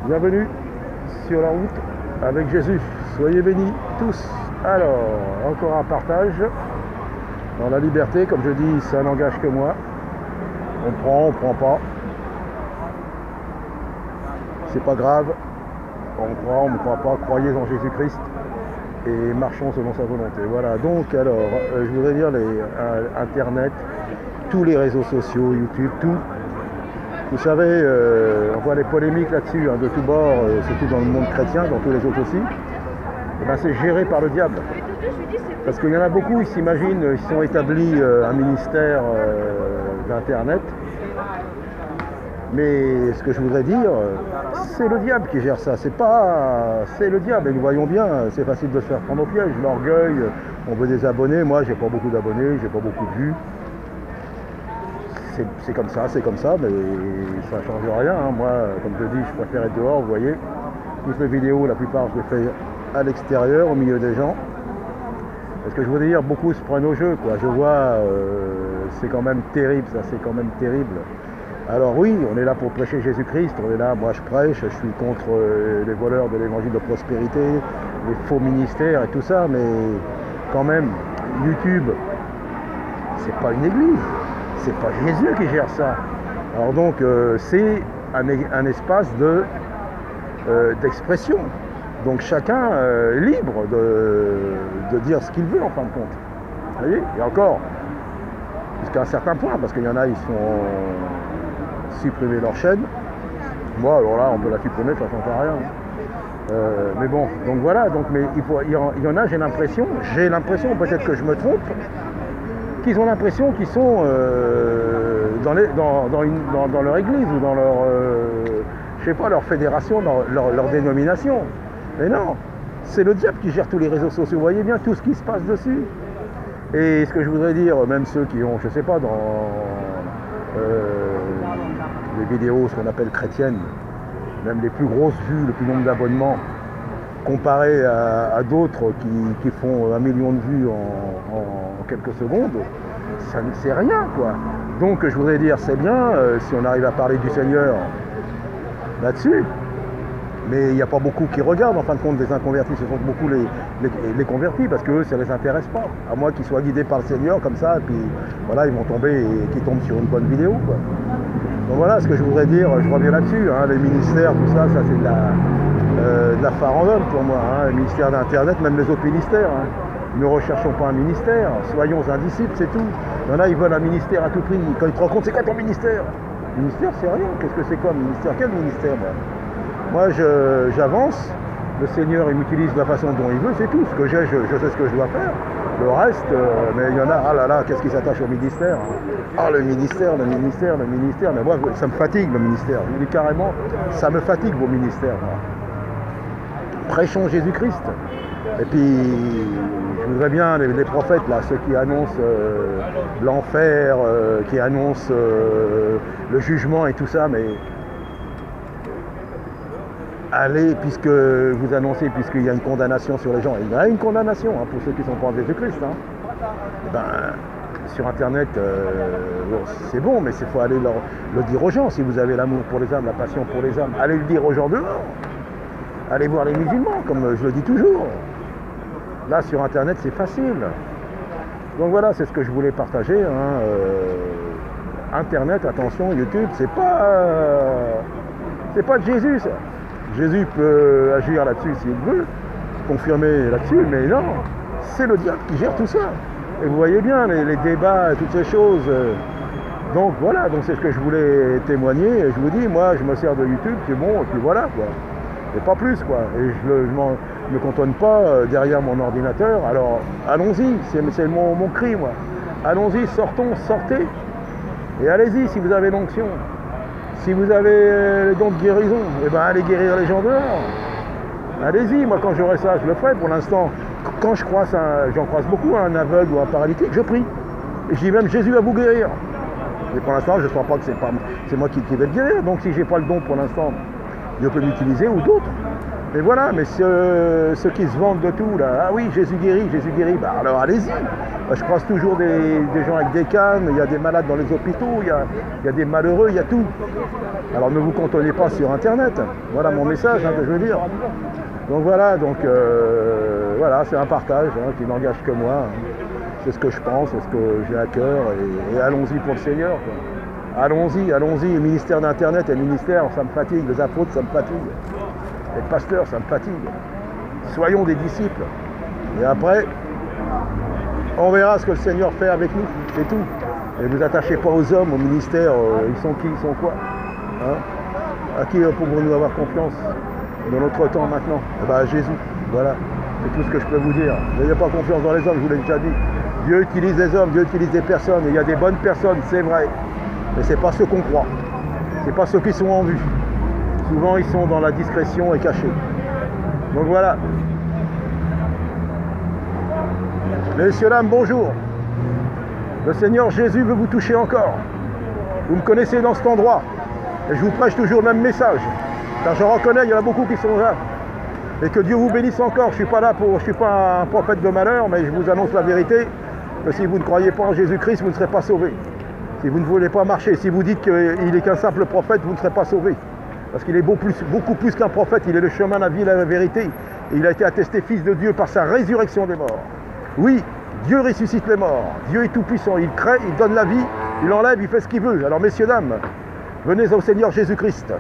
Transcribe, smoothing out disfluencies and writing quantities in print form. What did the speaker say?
Bienvenue sur la route avec Jésus. Soyez bénis tous. Alors, encore un partage dans la liberté. Comme je dis, ça n'engage que moi. On prend pas. C'est pas grave. On croit pas. Croyez en Jésus-Christ et marchons selon sa volonté. Voilà. Donc, alors, je voudrais dire Internet, tous les réseaux sociaux, YouTube, tout. Vous savez, on voit des polémiques là-dessus, de tous bords, surtout dans le monde chrétien, dans tous les autres aussi. Et ben, c'est géré par le diable. Parce qu'il y en a beaucoup, ils s'imaginent, ils sont établis un ministère d'Internet. Mais ce que je voudrais dire, c'est le diable qui gère ça. C'est le diable. Et nous voyons bien, c'est facile de se faire prendre au piège. L'orgueil, on veut des abonnés. Moi, j'ai pas beaucoup d'abonnés, j'ai pas beaucoup de vues. C'est comme ça, mais ça ne change rien. Moi, comme je dis, je préfère être dehors, vous voyez. Toutes les vidéos, la plupart, je les fais à l'extérieur, au milieu des gens. Parce que je voudrais dire, beaucoup se prennent au jeu, quoi. Je vois, c'est quand même terrible, ça, c'est quand même terrible. Alors oui, on est là pour prêcher Jésus-Christ, on est là, moi je prêche, je suis contre les voleurs de l'évangile de prospérité, les faux ministères et tout ça, mais quand même, YouTube, c'est pas une église. C'est pas Jésus qui gère ça. Alors donc c'est un espace d'expression. Donc chacun est libre de dire ce qu'il veut en fin de compte. Vous voyez? Et encore, jusqu'à un certain point, parce qu'il y en a, ils font supprimer leur chaîne. Moi, alors là, on peut la supprimer, ça ne change rien. Mais bon, donc voilà, mais il y en a, j'ai l'impression, peut-être que je me trompe, qu'ils ont l'impression qu'ils sont dans leur église ou dans leur, je sais pas, leur fédération, leur dénomination. Mais non, c'est le diable qui gère tous les réseaux sociaux. Vous voyez bien tout ce qui se passe dessus. Et ce que je voudrais dire, même ceux qui ont, je sais pas, dans les vidéos, ce qu'on appelle chrétiennes, même les plus grosses vues, le plus nombre d'abonnements, comparé à d'autres qui font 1 million de vues en quelques secondes, c'est rien, quoi. Donc je voudrais dire, c'est bien si on arrive à parler du Seigneur là-dessus, mais il n'y a pas beaucoup qui regardent en fin de compte des inconvertis, ce sont beaucoup les convertis, parce que eux, ça ne les intéresse pas, à moins qu'ils soient guidés par le Seigneur comme ça, et puis voilà, ils vont tomber et qu'ils tombent sur une bonne vidéo, quoi. Donc voilà ce que je voudrais dire, je reviens là-dessus, les ministères, tout ça, ça c'est de la farandole pour moi, le ministère d'Internet, même les autres ministères. Ne recherchons pas un ministère, soyons un disciple, c'est tout. Il y en a, ils veulent un ministère à tout prix. Quand ils te racontent, c'est quoi ton ministère? Ministère, c'est rien. Qu'est-ce que c'est quoi ministère? Quel ministère, moi, j'avance. Le Seigneur, il m'utilise de la façon dont il veut, c'est tout. Ce que j'ai, je sais ce que je dois faire. Le reste, mais il y en a, ah là là, qu'est-ce qui s'attache au ministère? Ah, le ministère. Mais moi, ça me fatigue, le ministère. Je vous dis carrément, ça me fatigue, vos ministères. Moi. Prêchons Jésus-Christ. Et puis, je voudrais bien, les prophètes, là, ceux qui annoncent l'enfer, qui annoncent le jugement et tout ça, mais allez, puisque vous annoncez, puisqu'il y a une condamnation sur les gens, il y a une condamnation pour ceux qui sont pas en Jésus-Christ. Sur Internet, c'est bon, mais il faut aller le dire aux gens. Si vous avez l'amour pour les âmes, la passion pour les âmes, allez le dire aux gens dehors. Allez voir les musulmans, comme je le dis toujours. Là, sur Internet, c'est facile. Donc voilà, c'est ce que je voulais partager. Internet, attention, YouTube, c'est pas de Jésus, ça. Jésus peut agir là-dessus s'il veut, confirmer là-dessus, mais non, c'est le diable qui gère tout ça. Et vous voyez bien les débats, toutes ces choses. Donc voilà, donc c'est ce que je voulais témoigner. Et je vous dis, moi, je me sers de YouTube, c'est bon, et puis voilà, quoi. Et pas plus, quoi. Et je ne me cantonne pas derrière mon ordinateur. Alors, allons-y, c'est mon cri, moi. Allons-y, sortez. Et allez-y, si vous avez l'onction. Si vous avez les dons de guérison, eh ben, allez guérir les gens dehors. Allez-y, moi, quand j'aurai ça, je le ferai. Pour l'instant, quand j'en croise beaucoup, un aveugle ou un paralytique, je prie. Et je dis même, Jésus va vous guérir. Mais pour l'instant, je ne sens pas que c'est moi qui vais le guérir. Donc, si je n'ai pas le don pour l'instant, Dieu peut m'utiliser ou d'autres. Mais voilà, mais ceux qui se vendent de tout, là, ah oui, Jésus guérit, bah alors allez-y. Je croise toujours des gens avec des cannes, il y a des malades dans les hôpitaux, il y a des malheureux, il y a tout. Alors ne vous cantonnez pas sur Internet, voilà mon message que je veux dire. Donc voilà, voilà, c'est un partage qui n'engage que moi. C'est ce que je pense, c'est ce que j'ai à cœur, et allons-y pour le Seigneur, quoi. Allons-y, le ministère d'Internet et le ministère, ça me fatigue, les apôtres, ça me fatigue. Les pasteurs, ça me fatigue. Soyons des disciples. Et après, on verra ce que le Seigneur fait avec nous, c'est tout. Et ne vous attachez pas aux hommes, au ministère, ils sont qui, ils sont quoi, hein? À qui pouvons-nous avoir confiance dans notre temps maintenant? Eh ben, Jésus, voilà, c'est tout ce que je peux vous dire. N'ayez pas confiance dans les hommes, je vous l'ai déjà dit. Dieu utilise des hommes, Dieu utilise des personnes, et il y a des bonnes personnes, c'est vrai. Mais ce n'est pas ceux qu'on croit, c'est pas ceux qui sont en vue. Souvent, ils sont dans la discrétion et cachés. Donc voilà. Messieurs, dames, bonjour. Le Seigneur Jésus veut vous toucher encore. Vous me connaissez dans cet endroit. Et je vous prêche toujours le même message. Car je reconnais, il y en a beaucoup qui sont là. Et que Dieu vous bénisse encore. Je ne suis pas un prophète de malheur, mais je vous annonce la vérité. Que si vous ne croyez pas en Jésus-Christ, vous ne serez pas sauvés. Si vous ne voulez pas marcher, si vous dites qu'il n'est qu'un simple prophète, vous ne serez pas sauvés. Parce qu'il est beaucoup plus qu'un prophète, il est le chemin, la vie et la vérité. Et il a été attesté fils de Dieu par sa résurrection des morts. Oui, Dieu ressuscite les morts. Dieu est tout puissant, il crée, il donne la vie, il enlève, il fait ce qu'il veut. Alors messieurs, dames, venez au Seigneur Jésus-Christ.